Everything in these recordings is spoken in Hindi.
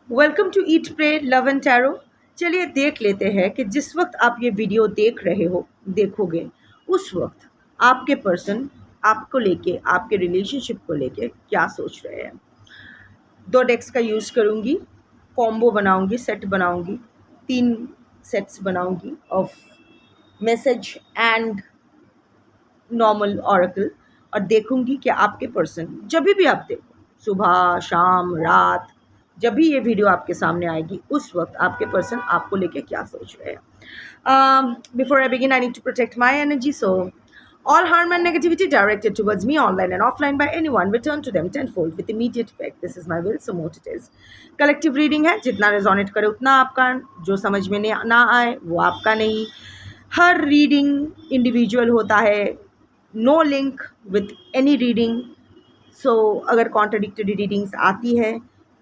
Welcome to eat pray love and tarot. चलिए देख लेते हैं कि जिस वक्त आप ये वीडियो देख रहे हो देखोगे उस वक्त आपके पर्सन आपको लेके आपके रिलेशनशिप को लेके क्या सोच रहे हैं। दो डेक्स का यूज़ करूँगी, कॉम्बो बनाऊँगी, सेट बनाऊँगी, 3 सेट्स बनाऊँगी of message and normal oracle और देखूंगी कि आपके पर्सन जब भी आप देखो सुबह शाम रात जब भी ये वीडियो आपके सामने आएगी उस वक्त आपके पर्सन आपको लेके क्या सोच रहे हैं। Before I begin I need to protect my energy, so all harm and negativity directed towards me online and offline by anyone return to them tenfold with immediate effect. This is my will, so mote it is. Collective reading है, जितना रेजोनेट करे उतना आपका, जो समझ में ना आए वो आपका नहीं। हर रीडिंग इंडिविजुअल होता है, no link with any reading. So अगर कॉन्ट्रडिक्टरी रीडिंग्स आती है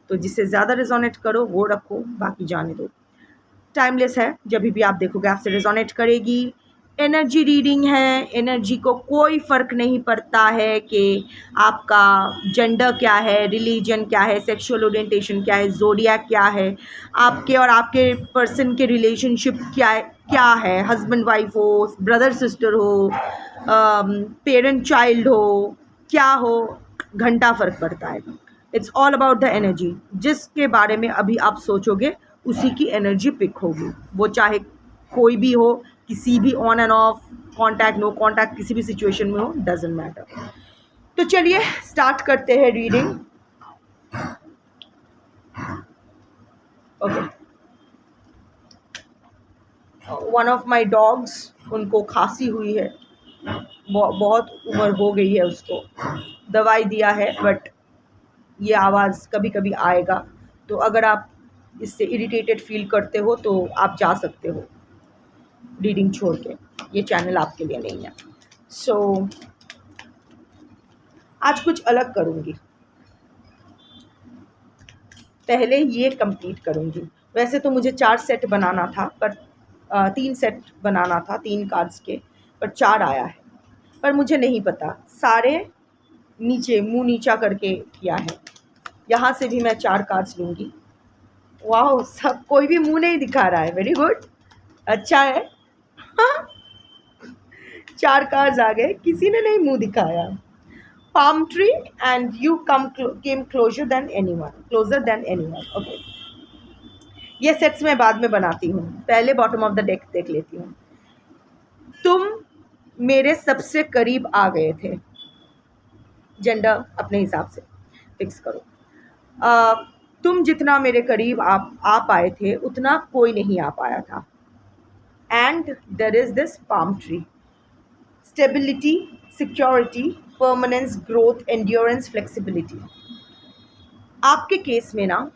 तो जिससे ज़्यादा रेजोनेट करो वो रखो, बाकी जाने दो। टाइमलेस है, जब भी आप देखोगे आपसे रेजोनेट करेगी। एनर्जी रीडिंग है, एनर्जी को कोई फ़र्क नहीं पड़ता है कि आपका जेंडर क्या है, रिलीजन क्या है, सेक्सुअल ओरिएंटेशन क्या है, ज़ोडिएक क्या है, आपके और आपके पर्सन के रिलेशनशिप क्या है, हस्बैंड वाइफ हो, ब्रदर सिस्टर हो, पेरेंट चाइल्ड हो, क्या हो, घंटा फ़र्क पड़ता है। It's all about the energy. जिसके बारे में अभी आप सोचोगे उसी की एनर्जी पिक होगी, वो चाहे कोई भी हो, किसी भी on and off, contact no contact, किसी भी सिचुएशन में हो, डजेंट मैटर। तो चलिए स्टार्ट करते हैं reading. Okay, one of my dogs, उनको खांसी हुई है, बहुत उम्र हो गई है, उसको दवाई दिया है बट ये आवाज़ कभी कभी आएगा। तो अगर आप इससे इरिटेटेड फील करते हो तो आप जा सकते हो रीडिंग छोड़ के, ये चैनल आपके लिए नहीं है। सो आज कुछ अलग करूँगी, पहले ये कंप्लीट करूँगी। वैसे तो मुझे 4 सेट बनाना था पर 3 सेट बनाना था 3 कार्ड्स के, पर 4 आया है। पर मुझे नहीं पता, सारे नीचे मुंह नीचा करके किया है। यहाँ से भी मैं 4 कार्ड्स लूँगी। वाह, सब कोई भी मुंह नहीं दिखा रहा है, वेरी गुड, अच्छा है। हाँ, 4 कार्ड्स आ गए, किसी ने नहीं मुंह दिखाया। palm tree and you came closer than anyone. Okay, ये सेट्स मैं बाद में बनाती हूँ, पहले बॉटम ऑफ द डेक देख लेती हूँ। तुम मेरे सबसे करीब आ गए थे, जेंडर अपने हिसाब से फिक्स करो। तुम जितना मेरे करीब आ पाए थे उतना कोई नहीं आ पाया था। And there is this palm tree, stability, security, permanence, growth, endurance, flexibility. आपके केस में ना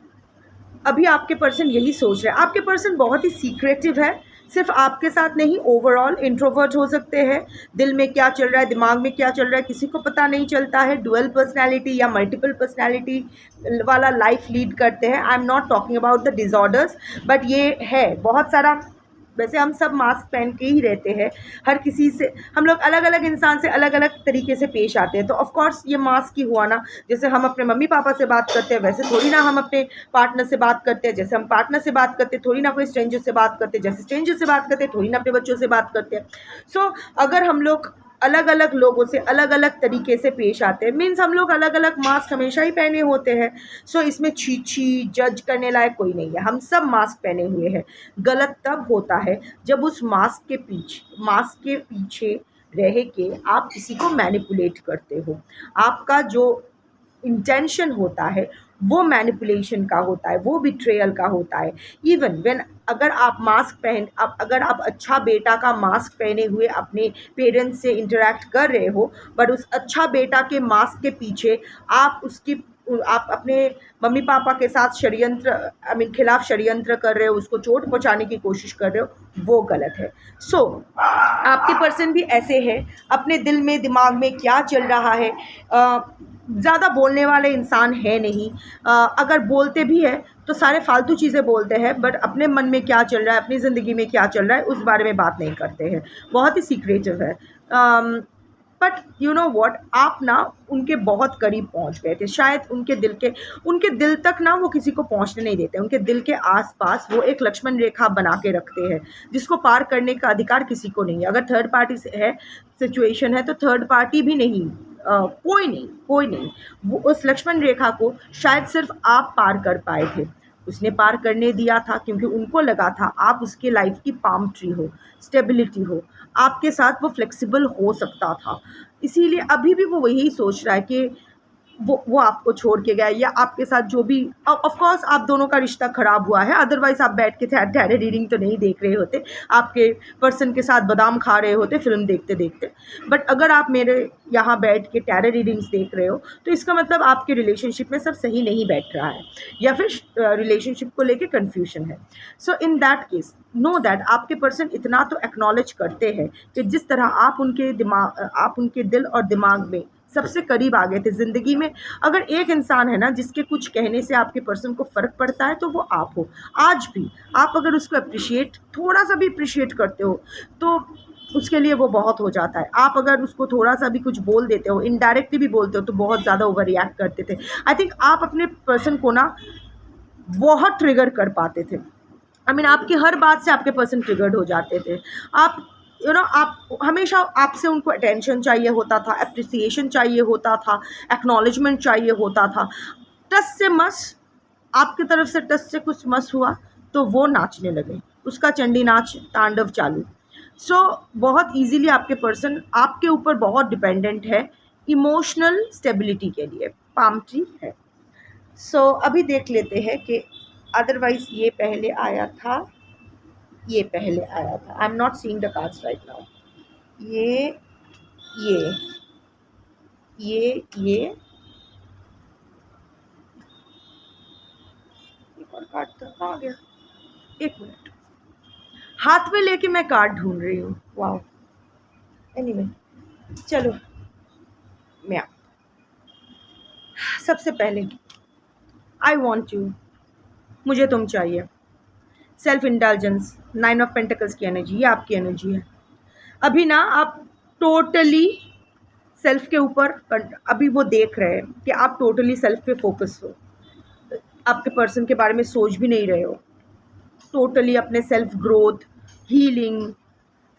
अभी आपके पर्सन यही सोच रहे हैं। आपके पर्सन बहुत ही सीक्रेटिव है, सिर्फ आपके साथ नहीं, ओवरऑल इंट्रोवर्ट हो सकते हैं। दिल में क्या चल रहा है, दिमाग में क्या चल रहा है, किसी को पता नहीं चलता है। डुअल पर्सनैलिटी या मल्टीपल पर्सनैलिटी वाला लाइफ लीड करते हैं। I am not talking about the disorders, but ये है बहुत सारा। वैसे हम सब मास्क पहन के ही रहते हैं, हर किसी से हम लोग अलग अलग इंसान से अलग अलग तरीके से पेश आते हैं। तो ऑफ कोर्स ये मास्क ही हुआ ना। जैसे हम अपने मम्मी पापा से बात करते हैं वैसे थोड़ी ना हम अपने पार्टनर से बात करते हैं। जैसे हम पार्टनर से बात करते हैं थोड़ी ना कोई स्ट्रेंजर से बात करते हैं। जैसे स्ट्रेंजर से बात करते हैं थोड़ी ना अपने बच्चों से बात करते हैं। सो अगर हम लोग अलग अलग लोगों से अलग अलग तरीके से पेश आते हैं, मीन्स हम लोग अलग अलग मास्क हमेशा ही पहने होते हैं। सो इसमें छी जज करने लायक कोई नहीं है, हम सब मास्क पहने हुए हैं। गलत तब होता है जब उस मास्क के पीछे रह के आप किसी को मैनिपुलेट करते हो। आपका जो इंटेंशन होता है वो मैनिपुलेशन का होता है, वो बिट्रेयल का होता है। इवन व्हेन अगर आप अच्छा बेटा का मास्क पहने हुए अपने पेरेंट्स से इंटरेक्ट कर रहे हो, बट उस अच्छा बेटा के मास्क के पीछे आप अपने मम्मी पापा के साथ खिलाफ षड्यंत्र कर रहे हो, उसको चोट पहुंचाने की कोशिश कर रहे हो, वो गलत है। सो आपके पर्सन भी ऐसे है, अपने दिल में दिमाग में क्या चल रहा है। ज़्यादा बोलने वाले इंसान है नहीं। अगर बोलते भी है तो सारे फालतू चीज़ें बोलते हैं, बट अपने मन में क्या चल रहा है, अपनी ज़िंदगी में क्या चल रहा है उस बारे में बात नहीं करते हैं। बहुत ही सीक्रेटिव है। बट यू नो व्हाट, आप ना उनके बहुत करीब पहुंच गए थे, शायद उनके दिल तक ना वो किसी को पहुंचने नहीं देते, उनके दिल के आसपास वो एक लक्ष्मण रेखा बना के रखते हैं जिसको पार करने का अधिकार किसी को नहीं है। अगर थर्ड पार्टी है सिचुएशन है तो थर्ड पार्टी भी नहीं, कोई नहीं, वो उस लक्ष्मण रेखा को शायद सिर्फ आप पार कर पाए थे, उसने पार करने दिया था क्योंकि उनको लगा था आप उसके लाइफ की पाम ट्री हो, स्टेबिलिटी हो, आपके साथ वो फ्लेक्सिबल हो सकता था। इसीलिए अभी भी वो यही सोच रहा है कि वो आपको छोड़ के गया, या आपके साथ जो भी, ऑफ कोर्स आप दोनों का रिश्ता ख़राब हुआ है, अदरवाइज़ आप बैठ के टैरो रीडिंग तो नहीं देख रहे होते, आपके पर्सन के साथ बादाम खा रहे होते फिल्म देखते देखते। बट अगर आप मेरे यहाँ बैठ के टैरो रीडिंग्स देख रहे हो तो इसका मतलब आपके रिलेशनशिप में सब सही नहीं बैठ रहा है, या फिर रिलेशनशिप को लेके कन्फ्यूजन है। So in that case know that आपके पर्सन इतना तो एक्नॉलेज करते हैं कि जिस तरह आप उनके दिल और दिमाग में सबसे करीब आ गए थे ज़िंदगी में। अगर एक इंसान है ना जिसके कुछ कहने से आपके पर्सन को फ़र्क पड़ता है तो वो आप हो। आज भी आप अगर उसको थोड़ा सा भी अप्रिशिएट करते हो तो उसके लिए वो बहुत हो जाता है। आप अगर उसको थोड़ा सा भी कुछ बोल देते हो, इनडायरेक्टली भी बोलते हो, तो बहुत ज़्यादा ओवर रिएक्ट करते थे। आई थिंक आप अपने पर्सन को ना बहुत ट्रिगर कर पाते थे। आपकी हर बात से आपके पर्सन ट्रिगर्ड हो जाते थे। आप आप हमेशा, आपसे उनको अटेंशन चाहिए होता था, अप्रिसिएशन चाहिए होता था, एक्नॉलेजमेंट चाहिए होता था। टस से मस, आपकी तरफ से टस से कुछ मस हुआ तो वो नाचने लगे, उसका चंडी नाच तांडव चालू। बहुत ईजीली आपके पर्सन आपके ऊपर बहुत डिपेंडेंट है इमोशनल स्टेबिलिटी के लिए, पाम ट्री है। अभी देख लेते हैं कि अदरवाइज ये पहले आया था, ये पहले आया था। I am not seeing the cards right now. ये एक और कार्ड था, आ गया, एक मिनट, हाथ में लेके मैं कार्ड ढूंढ रही हूँ। वाओ, एनीवे चलो, मैं सबसे पहले आई वॉन्ट यू, मुझे तुम चाहिए, सेल्फ इंटेलिजेंस, 9 ऑफ पेंटिकल्स की एनर्जी, ये आपकी एनर्जी है। अभी ना आप टोटली सेल्फ के ऊपर, अभी वो देख रहे हैं कि आप टोटली सेल्फ पे फोकस हो, आपके पर्सन के बारे में सोच भी नहीं रहे हो, टोटली अपने सेल्फ ग्रोथ, हीलिंग,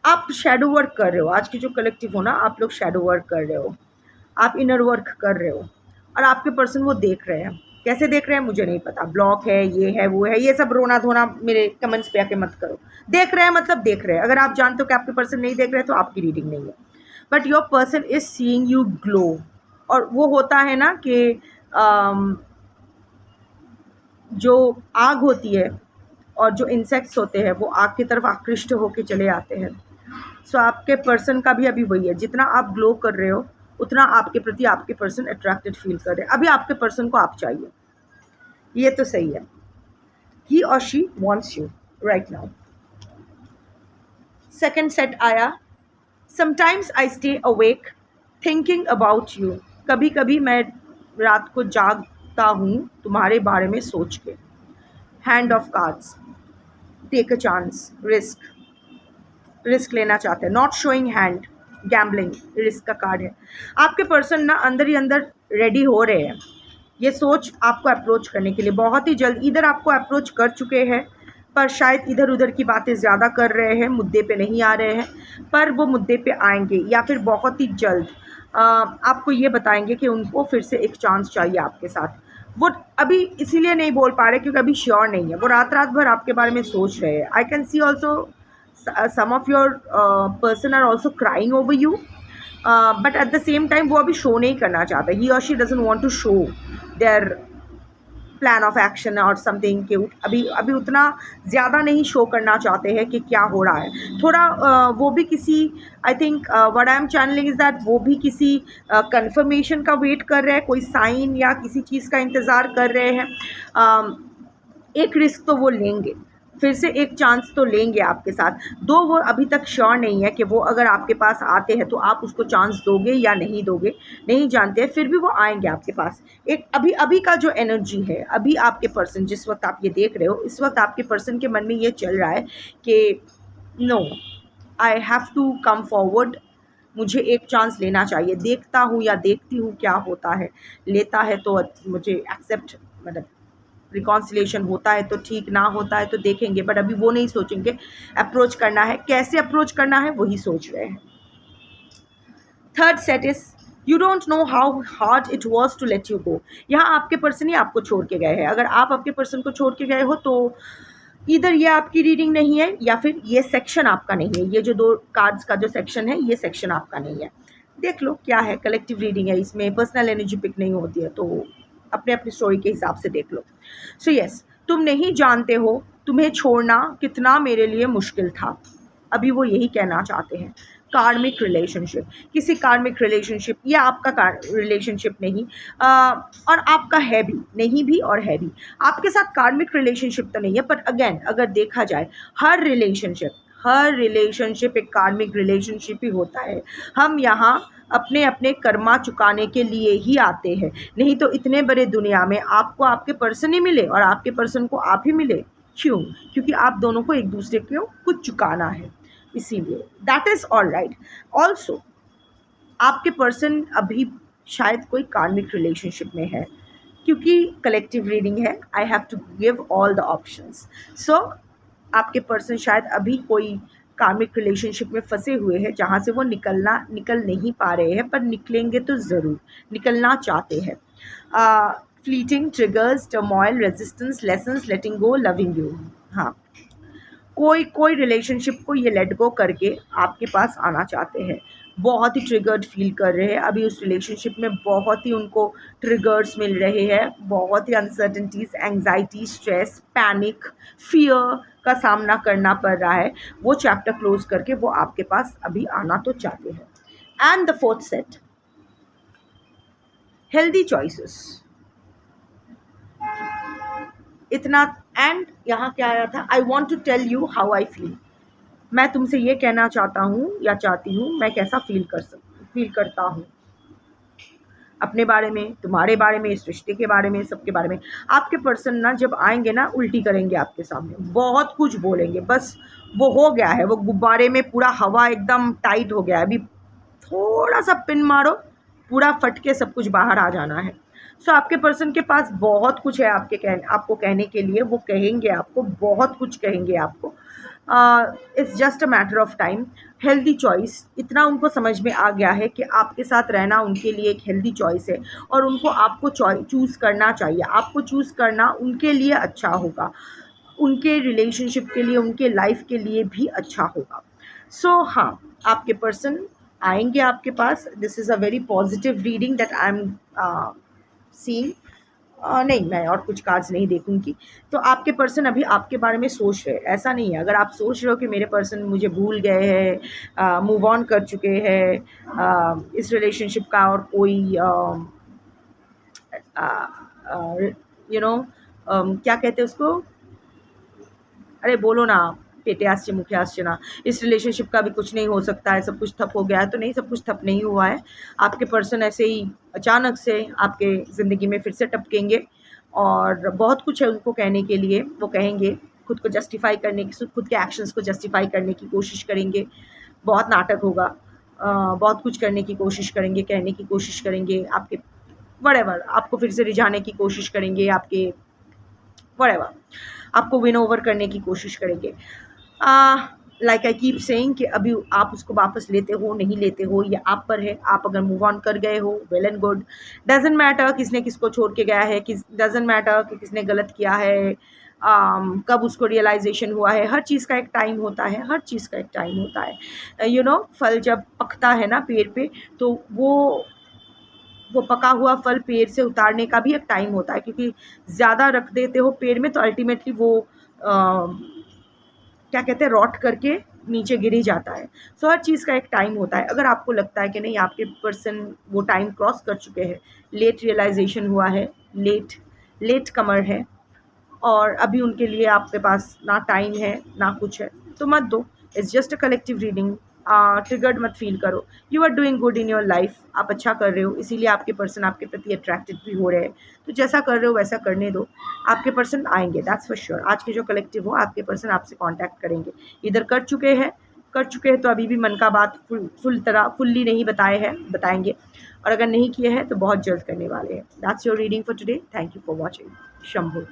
आप शैडो वर्क कर रहे हो। आज की जो कलेक्टिव हो ना, आप लोग शैडो वर्क कर रहे हो, आप इनर वर्क कर रहे हो, और आपके पर्सन वो देख रहे हैं। कैसे देख रहे हैं मुझे नहीं पता, ब्लॉक है, ये है, वो है, ये सब रोना धोना मेरे कमेंट्स पे आके मत करो। देख रहे हैं मतलब देख रहे हैं। अगर आप जानते हो कि आपके पर्सन नहीं देख रहे तो आपकी रीडिंग नहीं है। But your person is seeing you glow. और वो होता है ना कि जो आग होती है और जो इंसेक्ट्स होते हैं वो आग की तरफ आकृष्ट होके चले आते हैं। आपके पर्सन का भी अभी वही है, जितना आप ग्लो कर रहे हो उतना आपके प्रति आपके पर्सन अट्रैक्टेड फील कर रहे हैं। अभी आपके पर्सन को आप चाहिए, ये तो सही है। ही और she wants you right now. Second set आया, sometimes I stay awake thinking about you. कभी कभी मैं रात को जागता हूँ तुम्हारे बारे में सोच के। Hand of cards, take a chance, risk लेना चाहते हैं, not showing hand, gambling, risk का कार्ड है। आपके पर्सन ना अंदर ही अंदर रेडी हो रहे हैं ये सोच आपको अप्रोच करने के लिए। बहुत ही जल्द इधर आपको अप्रोच कर चुके हैं, पर शायद इधर उधर की बातें ज़्यादा कर रहे हैं, मुद्दे पे नहीं आ रहे हैं, पर वो मुद्दे पे आएंगे, या फिर बहुत ही जल्द आपको ये बताएंगे कि उनको फिर से एक चांस चाहिए आपके साथ। वो अभी इसीलिए नहीं बोल पा रहे क्योंकि अभी श्योर नहीं है। वो रात भर आपके बारे में सोच रहे हैं। I can see also some of your person are also crying over you, but at the same time वो अभी शो नहीं करना चाहता। he or she doesn't want to show their plan of action or something कि अभी उतना ज़्यादा नहीं शो करना चाहते हैं कि क्या हो रहा है। थोड़ा वो भी किसी, I think what I am channeling is that वो भी किसी confirmation का वेट कर रहे हैं, कोई साइन या किसी चीज़ का इंतज़ार कर रहे हैं। एक रिस्क तो वो लेंगे, फिर से एक चांस तो लेंगे आपके साथ। दो वो अभी तक श्योर नहीं है कि वो अगर आपके पास आते हैं तो आप उसको चांस दोगे या नहीं दोगे, नहीं जानते हैं, फिर भी वो आएंगे आपके पास। एक अभी का जो एनर्जी है, अभी आपके पर्सन जिस वक्त आप ये देख रहे हो, इस वक्त आपके पर्सन के मन में ये चल रहा है कि no, I have to come forward, मुझे एक चांस लेना चाहिए, देखता हूँ या देखती हूँ क्या होता है, लेता है तो मुझे एक्सेप्ट, मतलब रिकॉन्सिलेशन होता है तो ठीक, ना होता है तो देखेंगे, बट अभी वो नहीं सोचेंगे। अप्रोच करना है, कैसे अप्रोच करना है वही सोच रहे हैं। Third set is you don't know how hard it was to let you go. यहाँ आपके पर्सन ही आपको छोड़ के गए हैं। अगर आप आपके पर्सन को छोड़ के गए हो तो इधर ये आपकी रीडिंग नहीं है या फिर ये सेक्शन आपका नहीं है। ये जो 2 कार्ड्स का जो सेक्शन है ये सेक्शन आपका नहीं है। देख लो क्या है, कलेक्टिव रीडिंग है, इसमें पर्सनल एनर्जी पिक नहीं होती है, तो अपने अपनी स्टोरी के हिसाब से देख लो। सो यस, तुम नहीं जानते हो तुम्हें छोड़ना कितना मेरे लिए मुश्किल था। अभी वो यही कहना चाहते हैं। कार्मिक रिलेशनशिप, किसी कार्मिक रिलेशनशिप, या आपका रिलेशनशिप नहीं, और आपका है भी नहीं भी और है भी। आपके साथ कार्मिक रिलेशनशिप तो नहीं है, पर अगेन अगर देखा जाए हर रिलेशनशिप एक कार्मिक रिलेशनशिप ही होता है। हम यहाँ अपने अपने कर्मा चुकाने के लिए ही आते हैं, नहीं तो इतने बड़े दुनिया में आपको आपके पर्सन ही मिले और आपके पर्सन को आप ही मिले। क्यों? क्योंकि आप दोनों को एक दूसरे को कुछ चुकाना है, इसीलिए that is all right. Also आपके पर्सन अभी शायद कोई कार्मिक रिलेशनशिप में है, क्योंकि कलेक्टिव रीडिंग है, I have to give all the options. So आपके पर्सन शायद अभी कोई कार्मिक रिलेशनशिप में फंसे हुए हैं, जहाँ से वो निकल नहीं पा रहे हैं, पर निकलेंगे तो ज़रूर, निकलना चाहते हैं। Fleeting triggers, turmoil, resistance, lessons, letting go, loving you. हाँ, कोई रिलेशनशिप को ये लेट गो करके आपके पास आना चाहते हैं। बहुत ही ट्रिगर्ड फील कर रहे हैं अभी उस रिलेशनशिप में, बहुत ही उनको ट्रिगर्स मिल रहे हैं, बहुत ही uncertainties, anxiety, stress, panic, fear का सामना करना पड़ रहा है। वो चैप्टर क्लोज करके वो आपके पास अभी आना तो चाहते हैं। And the fourth set, healthy choices, इतना। एंड यहाँ क्या आया था, I want to tell you how I feel. मैं तुमसे ये कहना चाहता हूँ या चाहती हूँ मैं कैसा फील करता हूँ अपने बारे में, तुम्हारे बारे में, इस रिश्ते के बारे में, सबके बारे में। आपके पर्सन ना जब आएंगे ना, उल्टी करेंगे आपके सामने, बहुत कुछ बोलेंगे। बस वो हो गया है, वो गुब्बारे में पूरा हवा एकदम टाइट हो गया है, अभी थोड़ा सा पिन मारो, पूरा फट के सब कुछ बाहर आ जाना है। सो आपके पर्सन के पास बहुत कुछ है आपको कहने के लिए। वो कहेंगे आपको, बहुत कुछ कहेंगे आपको। It's just a matter of time. Healthy choice, इतना उनको समझ में आ गया है कि आपके साथ रहना उनके लिए एक हेल्दी चॉइस है, और उनको आपको चूज़ करना चाहिए। आपको चूज़ करना उनके लिए अच्छा होगा, उनके रिलेशनशिप के लिए, उनके लाइफ के लिए भी अच्छा होगा। सो हाँ, आपके पर्सन आएंगे आपके पास। This is a very positive reading that I am seeing. नहीं, मैं और कुछ कार्ड्स नहीं देखूंगी। तो आपके पर्सन अभी आपके बारे में सोच रहे हैं, ऐसा नहीं है। अगर आप सोच रहे हो कि मेरे पर्सन मुझे भूल गए हैं, मूव ऑन कर चुके हैं इस रिलेशनशिप का, और कोई क्या कहते हैं उसको, अरे बोलो ना, पेटे आश्चर्य मुखे आश्चर्य ना, इस रिलेशनशिप का भी कुछ नहीं हो सकता है, सब कुछ ठप हो गया है। तो नहीं, सब कुछ ठप नहीं हुआ है। आपके पर्सन ऐसे ही अचानक से आपके ज़िंदगी में फिर से टपकेंगे, और बहुत कुछ है उनको कहने के लिए। वो कहेंगे, खुद को जस्टिफाई करने की, खुद के एक्शंस को जस्टिफाई करने की कोशिश करेंगे। बहुत नाटक होगा, बहुत कुछ करने की कोशिश करेंगे, कहने की कोशिश करेंगे, आपके व्हाटएवर, आपको फिर से रिझाने की कोशिश करेंगे, आपके व्हाटएवर, आपको विन ओवर करने की कोशिश करेंगे। लाइक आई कीप सेइंग कि अभी आप उसको वापस लेते हो नहीं लेते हो, ये आप पर है। आप अगर मूव ऑन कर गए हो, well and good. Doesn't matter किसने किसको छोड़ के गया है, डजेंट मैटर कि किसने गलत किया है, कब उसको रियलाइजेशन हुआ है। हर चीज़ का एक टाइम होता है, हर चीज़ का एक टाइम होता है। फल जब पकता है ना पेड़ पे, तो वो पका हुआ फल पेड़ से उतारने का भी एक टाइम होता है, क्योंकि ज़्यादा रख देते हो पेड़ में तो अल्टीमेटली वो क्या कहते हैं, रॉट करके नीचे गिर ही जाता है। सो हर चीज़ का एक टाइम होता है। अगर आपको लगता है कि नहीं, आपके पर्सन वो टाइम क्रॉस कर चुके हैं, लेट रियलाइजेशन हुआ है, लेट कमर है, और अभी उनके लिए आपके पास ना टाइम है ना कुछ है, तो मत दो। It's just a collective reading. Triggered मत फील करो। You are doing good in your life, आप अच्छा कर रहे हो, इसीलिए आपके पर्सन आपके प्रति अट्रैक्टेड भी हो रहे हैं। तो जैसा कर रहे हो वैसा करने दो, आपके पर्सन आएंगे, दैट्स फॉर श्योर। आज के जो कलेक्टिव हो, आपके पर्सन आपसे कांटेक्ट करेंगे, इधर कर चुके हैं कर चुके हैं तो अभी भी मन का बात फुल्ली नहीं बताएंगे, और अगर नहीं किए हैं तो बहुत जल्द करने वाले हैं। That's your reading for today. Thank you for watching. Shambhu.